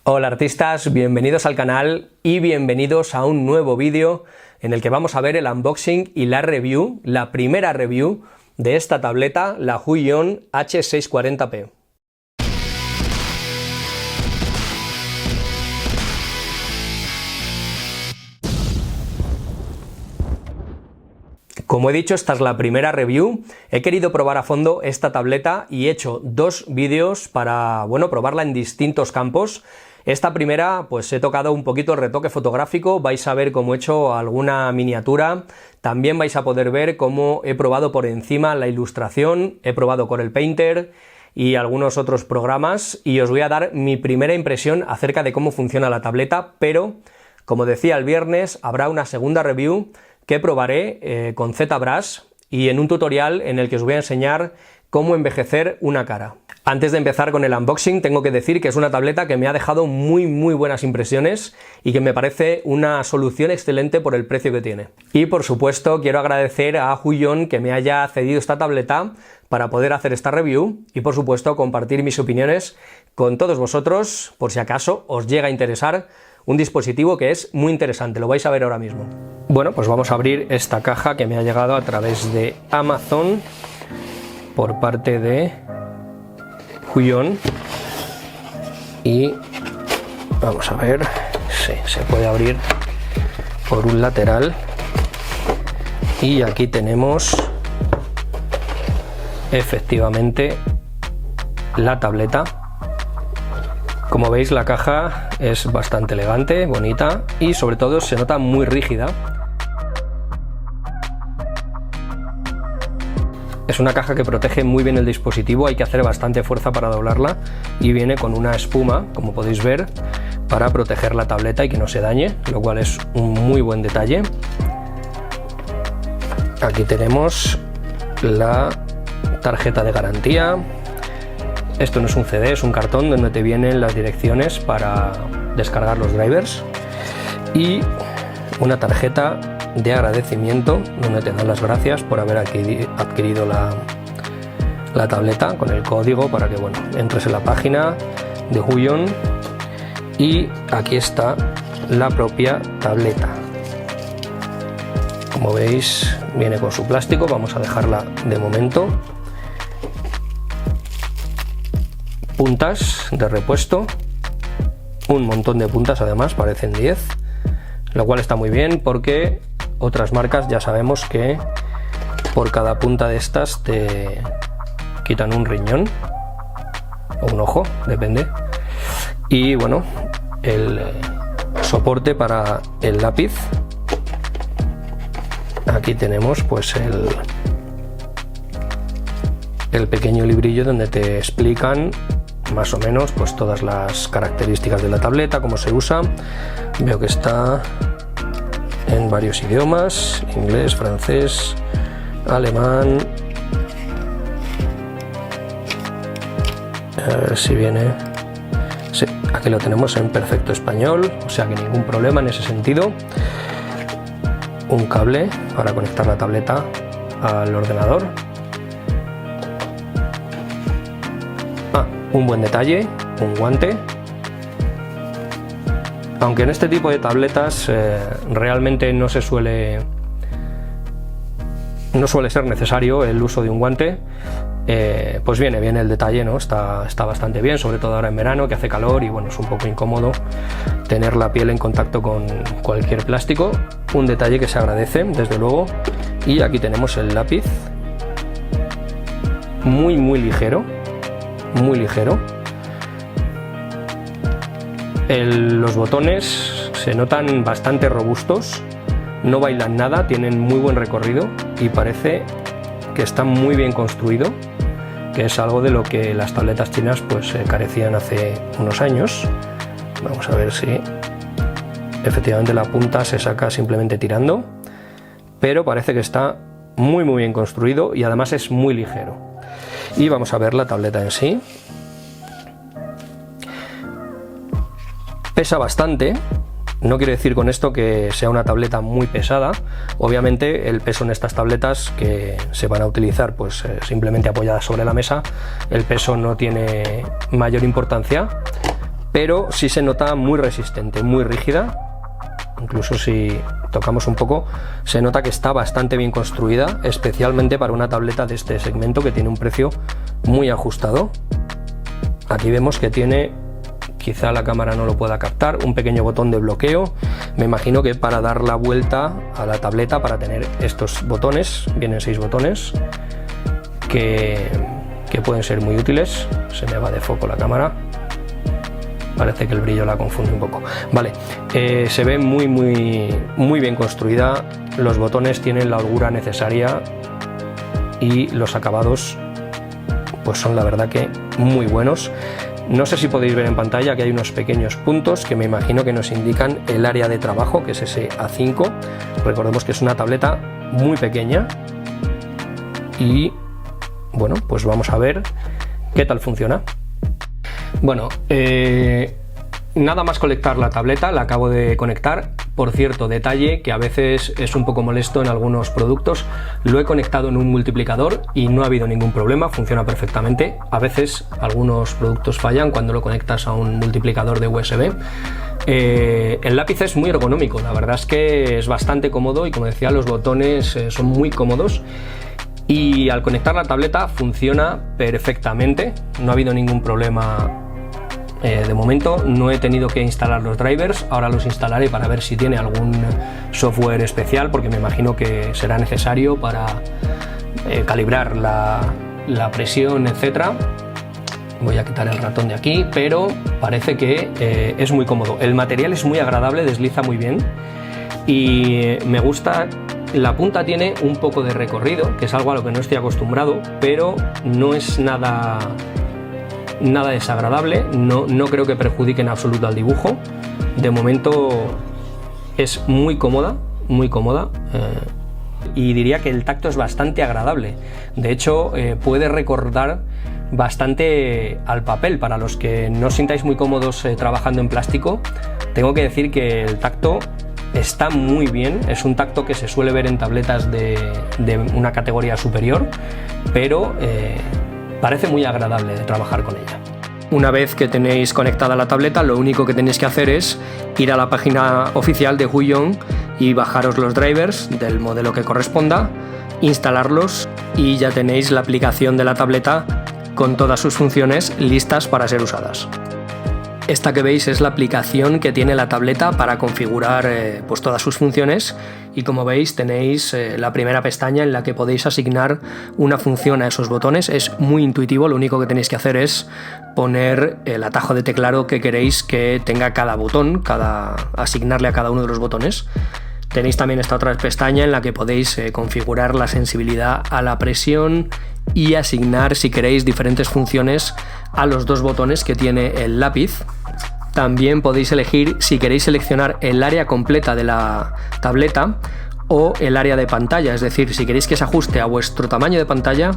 Hola artistas, bienvenidos al canal y bienvenidos a un nuevo vídeo en el que vamos a ver el unboxing y la review, la primera review de esta tableta, la Huion H640p. Como he dicho, esta es la primera review. He querido probar a fondo esta tableta y he hecho dos vídeos para, probarla en distintos campos. Esta primera, pues he tocado un poquito el retoque fotográfico, vais a ver cómo he hecho alguna miniatura, también vais a poder ver cómo he probado por encima la ilustración, he probado Corel Painter y algunos otros programas, y os voy a dar mi primera impresión acerca de cómo funciona la tableta, pero, como decía el viernes, habrá una segunda review que probaré con ZBrush y en un tutorial en el que os voy a enseñar cómo envejecer una cara. Antes de empezar con el unboxing, tengo que decir que es una tableta que me ha dejado muy buenas impresiones y que me parece una solución excelente por el precio que tiene. Y por supuesto quiero agradecer a Huion que me haya cedido esta tableta para poder hacer esta review y por supuesto compartir mis opiniones con todos vosotros por si acaso os llega a interesar un dispositivo que es muy interesante, lo vais a ver ahora mismo. Bueno, pues vamos a abrir esta caja que me ha llegado a través de Amazon por parte de Huion y vamos a ver, sí, se puede abrir por un lateral y aquí tenemos efectivamente la tableta. Como veis, la caja es bastante elegante, bonita y sobre todo se nota muy rígida. Es una caja que protege muy bien el dispositivo, hay que hacer bastante fuerza para doblarla y viene con una espuma, como podéis ver, para proteger la tableta y que no se dañe, lo cual es un muy buen detalle. Aquí tenemos la tarjeta de garantía. Esto no es un CD, es un cartón donde te vienen las direcciones para descargar los drivers y una tarjeta de agradecimiento donde te dan las gracias por haber adquirido la tableta con el código para que entres en la página de Huion. Y aquí está la propia tableta. Como veis, viene con su plástico, vamos a dejarla de momento. Puntas de repuesto, un montón de puntas, además parecen 10, lo cual está muy bien porque otras marcas ya sabemos que por cada punta de estas te quitan un riñón o un ojo, depende. Y bueno, el soporte para el lápiz. Aquí tenemos pues el pequeño librillo donde te explican más o menos pues todas las características de la tableta, cómo se usa. Veo que está en varios idiomas: inglés, francés, alemán. A ver si viene. Sí, aquí lo tenemos en perfecto español, o sea que ningún problema en ese sentido. Un cable para conectar la tableta al ordenador. Un buen detalle, un guante. Aunque en este tipo de tabletas realmente no suele ser necesario el uso de un guante, pues viene bien el detalle, ¿no? Está bastante bien, sobre todo ahora en verano que hace calor y es un poco incómodo tener la piel en contacto con cualquier plástico. Un detalle que se agradece, desde luego. Y aquí tenemos el lápiz, muy ligero. Muy ligero. Los botones se notan bastante robustos, no bailan nada, tienen muy buen recorrido y parece que está muy bien construido, que es algo de lo que las tabletas chinas pues carecían hace unos años. Vamos a ver si efectivamente la punta se saca simplemente tirando, pero parece que está muy bien construido y además es muy ligero. Y vamos a ver la tableta en sí. Pesa bastante, no quiero decir con esto que sea una tableta muy pesada. Obviamente el peso en estas tabletas que se van a utilizar pues simplemente apoyadas sobre la mesa, el peso no tiene mayor importancia, pero sí se nota muy resistente, muy rígida. Incluso si tocamos un poco, se nota que está bastante bien construida, especialmente para una tableta de este segmento que tiene un precio muy ajustado. Aquí vemos que tiene, quizá la cámara no lo pueda captar, un pequeño botón de bloqueo. Me imagino que para dar la vuelta a la tableta, para tener estos botones, vienen 6 botones que pueden ser muy útiles. Se me va de foco la cámara. Parece que el brillo la confunde un poco. Vale, se ve muy bien construida. Los botones tienen la holgura necesaria y los acabados pues son la verdad que muy buenos. No sé si podéis ver en pantalla que hay unos pequeños puntos que me imagino que nos indican el área de trabajo, que es ese A5. Recordemos que es una tableta muy pequeña y bueno, pues vamos a ver qué tal funciona. Bueno, nada más conectar la tableta, la acabo de conectar. Por cierto, detalle que a veces es un poco molesto en algunos productos, lo he conectado en un multiplicador y no ha habido ningún problema, funciona perfectamente. A veces algunos productos fallan cuando lo conectas a un multiplicador de USB. El lápiz es muy ergonómico, la verdad es que es bastante cómodo y, como decía, los botones son muy cómodos. Y al conectar la tableta funciona perfectamente, no ha habido ningún problema. De momento no he tenido que instalar los drivers, ahora los instalaré para ver si tiene algún software especial, porque me imagino que será necesario para calibrar la presión, etcétera. Voy a quitar el ratón de aquí, pero parece que es muy cómodo. El material es muy agradable, desliza muy bien y me gusta. La punta tiene un poco de recorrido, que es algo a lo que no estoy acostumbrado, pero no es nada desagradable, no creo que perjudique en absoluto al dibujo. De momento es muy cómoda, y diría que el tacto es bastante agradable. De hecho, puede recordar bastante al papel. Para los que no os sintáis muy cómodos trabajando en plástico, tengo que decir que el tacto está muy bien. Es un tacto que se suele ver en tabletas de una categoría superior, pero parece muy agradable de trabajar con ella. Una vez que tenéis conectada la tableta, lo único que tenéis que hacer es ir a la página oficial de Huion y bajaros los drivers del modelo que corresponda, instalarlos y ya tenéis la aplicación de la tableta con todas sus funciones listas para ser usadas. Esta que veis es la aplicación que tiene la tableta para configurar pues todas sus funciones, y como veis tenéis la primera pestaña en la que podéis asignar una función a esos botones. Es muy intuitivo, lo único que tenéis que hacer es poner el atajo de teclado que queréis que tenga cada botón, asignarle a cada uno de los botones. Tenéis también esta otra pestaña en la que podéis configurar la sensibilidad a la presión y asignar, si queréis, diferentes funciones a los dos botones que tiene el lápiz. También podéis elegir si queréis seleccionar el área completa de la tableta o el área de pantalla, es decir, si queréis que se ajuste a vuestro tamaño de pantalla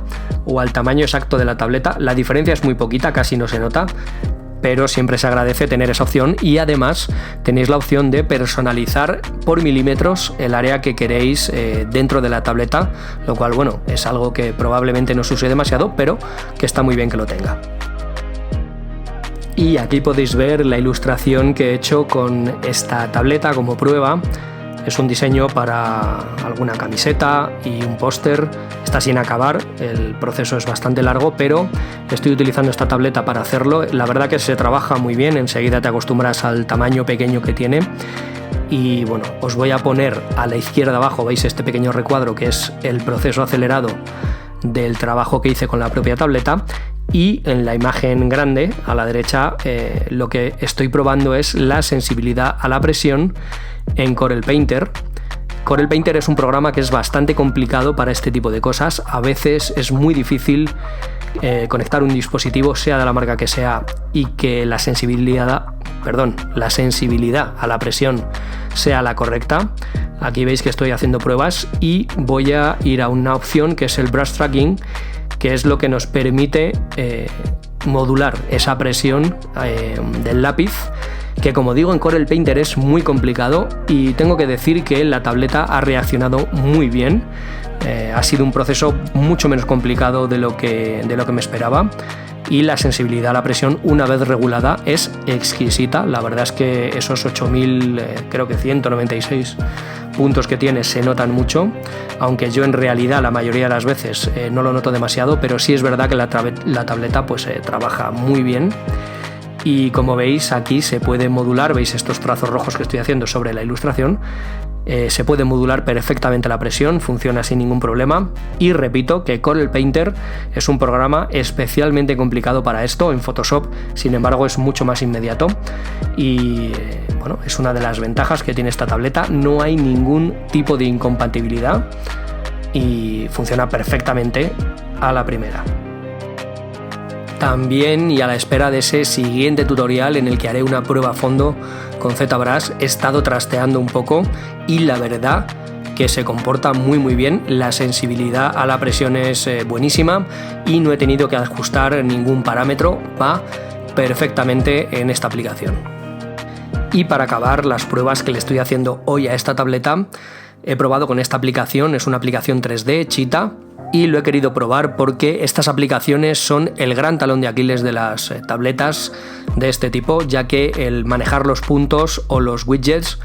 o al tamaño exacto de la tableta. La diferencia es muy poquita, casi no se nota, pero siempre se agradece tener esa opción, y además tenéis la opción de personalizar por milímetros el área que queréis dentro de la tableta, lo cual, bueno, es algo que probablemente no se use demasiado, pero que está muy bien que lo tenga. Y aquí podéis ver la ilustración que he hecho con esta tableta como prueba. Es un diseño para alguna camiseta y un póster. Está sin acabar, el proceso es bastante largo, pero estoy utilizando esta tableta para hacerlo. La verdad que se trabaja muy bien, enseguida te acostumbras al tamaño pequeño que tiene. Y bueno, os voy a poner a la izquierda abajo, veis este pequeño recuadro que es el proceso acelerado del trabajo que hice con la propia tableta. Y en la imagen grande a la derecha lo que estoy probando es la sensibilidad a la presión en Corel Painter. Corel Painter es un programa que es bastante complicado para este tipo de cosas. A veces es muy difícil conectar un dispositivo, sea de la marca que sea, y que la sensibilidad a la presión sea la correcta. Aquí veis que estoy haciendo pruebas y voy a ir a una opción que es el Brush Tracking, que es lo que nos permite modular esa presión del lápiz, que, como digo, en Corel Painter es muy complicado, y tengo que decir que la tableta ha reaccionado muy bien. Ha sido un proceso mucho menos complicado de lo que me esperaba, y la sensibilidad a la presión una vez regulada es exquisita. La verdad es que esos 8.000, creo que 196 puntos que tiene se notan mucho, aunque yo en realidad la mayoría de las veces no lo noto demasiado, pero sí es verdad que la tableta pues trabaja muy bien. Y como veis, aquí se puede modular, veis estos trazos rojos que estoy haciendo sobre la ilustración, se puede modular perfectamente la presión, funciona sin ningún problema. Y repito que Corel Painter es un programa especialmente complicado para esto. En Photoshop, sin embargo, es mucho más inmediato y bueno, es una de las ventajas que tiene esta tableta. No hay ningún tipo de incompatibilidad y funciona perfectamente a la primera. También, y a la espera de ese siguiente tutorial en el que haré una prueba a fondo con ZBrush, he estado trasteando un poco y la verdad que se comporta muy bien. La sensibilidad a la presión es buenísima y no he tenido que ajustar ningún parámetro, va perfectamente en esta aplicación. Y para acabar las pruebas que le estoy haciendo hoy a esta tableta, he probado con esta aplicación, es una aplicación 3D, Cheetah, y lo he querido probar porque estas aplicaciones son el gran talón de Aquiles de las tabletas de este tipo, ya que el manejar los puntos o los widgets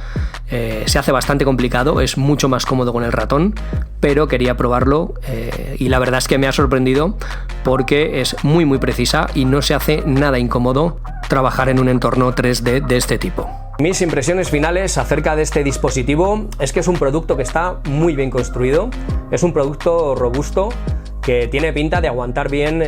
se hace bastante complicado, es mucho más cómodo con el ratón, pero quería probarlo y la verdad es que me ha sorprendido porque es muy precisa y no se hace nada incómodo trabajar en un entorno 3D de este tipo. Mis impresiones finales acerca de este dispositivo es que es un producto que está muy bien construido, es un producto robusto que tiene pinta de aguantar bien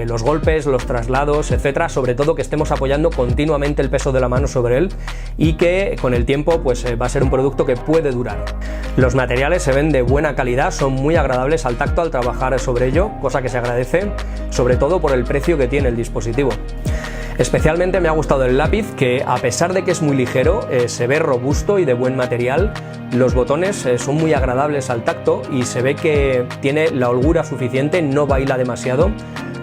los golpes, los traslados, etcétera, sobre todo que estemos apoyando continuamente el peso de la mano sobre él y que con el tiempo pues va a ser un producto que puede durar. Los materiales se ven de buena calidad, son muy agradables al tacto al trabajar sobre ello, cosa que se agradece, sobre todo por el precio que tiene el dispositivo. Especialmente me ha gustado el lápiz, que a pesar de que es muy ligero, se ve robusto y de buen material. Los botones son muy agradables al tacto y se ve que tiene la holgura suficiente, no baila demasiado,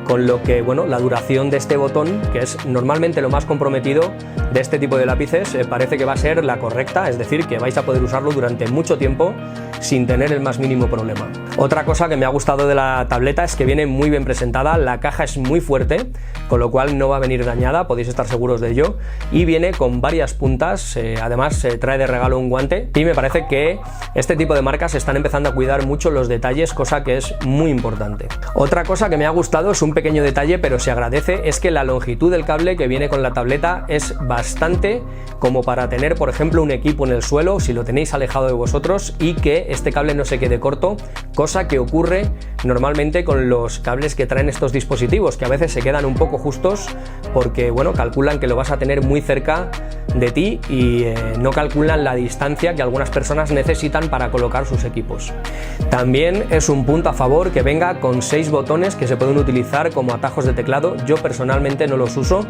con lo que bueno, la duración de este botón, que es normalmente lo más comprometido de este tipo de lápices, parece que va a ser la correcta, es decir, que vais a poder usarlo durante mucho tiempo sin tener el más mínimo problema. Otra cosa que me ha gustado de la tableta es que viene muy bien presentada, la caja es muy fuerte, con lo cual no va a venir dañada, podéis estar seguros de ello, y viene con varias puntas, además trae de regalo un guante, y me parece que este tipo de marcas están empezando a cuidar mucho los detalles, cosa que es muy importante. Otra cosa que me ha gustado es un pequeño detalle, pero se agradece, es que la longitud del cable que viene con la tableta es bastante como para tener, por ejemplo, un equipo en el suelo, si lo tenéis alejado de vosotros, y que este cable no se quede corto, cosa que ocurre normalmente con los cables que traen estos dispositivos, que a veces se quedan un poco justos porque bueno, calculan que lo vas a tener muy cerca de ti y no calculan la distancia que algunas personas necesitan para colocar sus equipos. También es un punto a favor que venga con 6 botones que se pueden utilizar como atajos de teclado. Yo personalmente no los uso,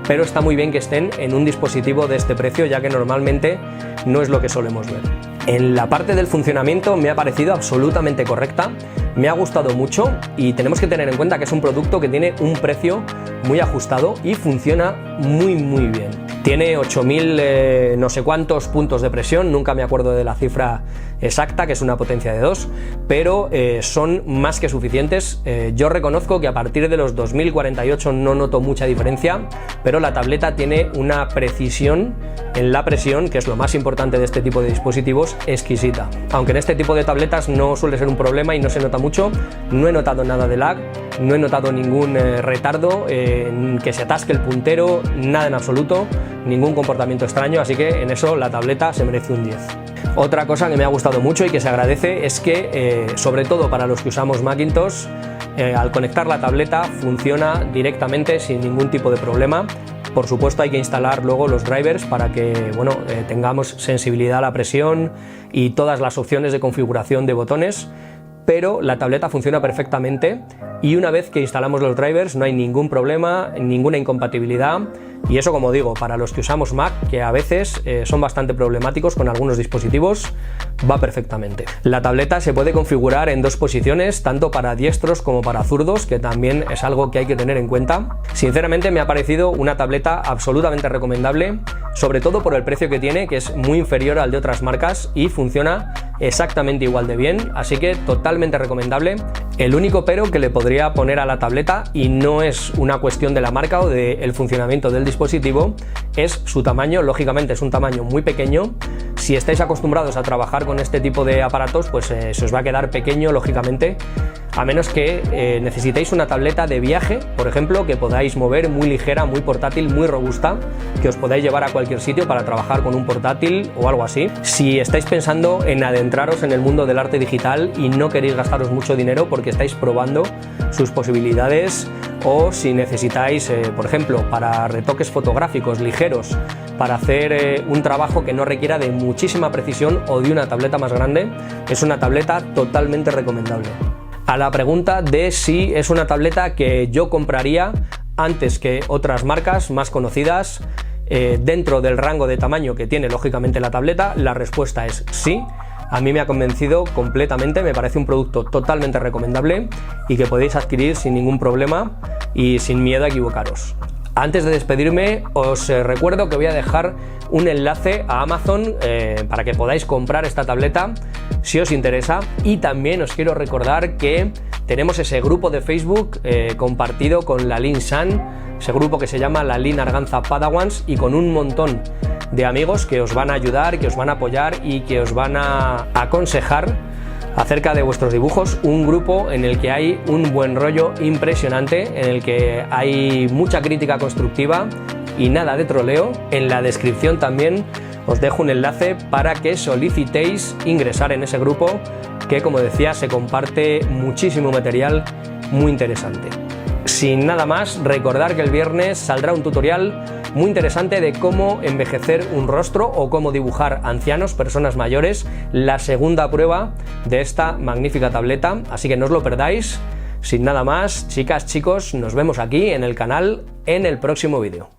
pero está muy bien que estén en un dispositivo de este precio, ya que normalmente no es lo que solemos ver. En la parte del funcionamiento me ha parecido absolutamente correcta, me ha gustado mucho y tenemos que tener en cuenta que es un producto que tiene un precio muy ajustado y funciona muy bien. Tiene 8.000 no sé cuántos puntos de presión, nunca me acuerdo de la cifra exacta, que es una potencia de 2, pero son más que suficientes. Yo reconozco que a partir de los 2048 no noto mucha diferencia, pero la tableta tiene una precisión en la presión, que es lo más importante de este tipo de dispositivos, exquisita. Aunque en este tipo de tabletas no suele ser un problema y no se nota mucho, no he notado nada de lag, no he notado ningún retardo, que se atasque el puntero, nada en absoluto, ningún comportamiento extraño, así que en eso la tableta se merece un 10. Otra cosa que me ha gustado mucho y que se agradece es que, sobre todo para los que usamos Macintosh, al conectar la tableta funciona directamente sin ningún tipo de problema. Por supuesto hay que instalar luego los drivers para que bueno, tengamos sensibilidad a la presión y todas las opciones de configuración de botones, pero la tableta funciona perfectamente y una vez que instalamos los drivers no hay ningún problema, ninguna incompatibilidad. Y eso, como digo, para los que usamos Mac, que a veces son bastante problemáticos con algunos dispositivos, va perfectamente. La tableta se puede configurar en 2 posiciones, tanto para diestros como para zurdos, que también es algo que hay que tener en cuenta. Sinceramente me ha parecido una tableta absolutamente recomendable, sobre todo por el precio que tiene, que es muy inferior al de otras marcas y funciona exactamente igual de bien, así que totalmente recomendable. El único pero que le podría poner a la tableta, y no es una cuestión de la marca o del funcionamiento del dispositivo, es su tamaño. Lógicamente es un tamaño muy pequeño. Si estáis acostumbrados a trabajar con este tipo de aparatos, pues se os va a quedar pequeño, lógicamente, a menos que necesitéis una tableta de viaje, por ejemplo, que podáis mover, muy ligera, muy portátil, muy robusta, que os podáis llevar a cualquier sitio para trabajar con un portátil o algo así. Si estáis pensando en adentraros en el mundo del arte digital y no queréis gastaros mucho dinero porque estáis probando sus posibilidades, o si necesitáis, por ejemplo, para retoques fotográficos ligeros, para hacer un trabajo que no requiera de muchísima precisión o de una tableta más grande, es una tableta totalmente recomendable. A la pregunta de si es una tableta que yo compraría antes que otras marcas más conocidas dentro del rango de tamaño que tiene lógicamente la tableta, la respuesta es sí. A mí me ha convencido completamente, me parece un producto totalmente recomendable y que podéis adquirir sin ningún problema y sin miedo a equivocaros. Antes de despedirme, os recuerdo que voy a dejar un enlace a Amazon para que podáis comprar esta tableta si os interesa, y también os quiero recordar que tenemos ese grupo de Facebook compartido con Lalin Shan, ese grupo que se llama Lalin Arganza Padawans, y con un montón de amigos que os van a ayudar, que os van a apoyar y que os van a aconsejar acerca de vuestros dibujos. Un grupo en el que hay un buen rollo impresionante, en el que hay mucha crítica constructiva y nada de troleo. En la descripción también os dejo un enlace para que solicitéis ingresar en ese grupo, que, como decía, se comparte muchísimo material muy interesante. Sin nada más, recordar que el viernes saldrá un tutorial muy interesante de cómo envejecer un rostro o cómo dibujar ancianos, personas mayores, la segunda prueba de esta magnífica tableta, así que no os lo perdáis. Sin nada más, chicas, chicos, nos vemos aquí en el canal en el próximo vídeo.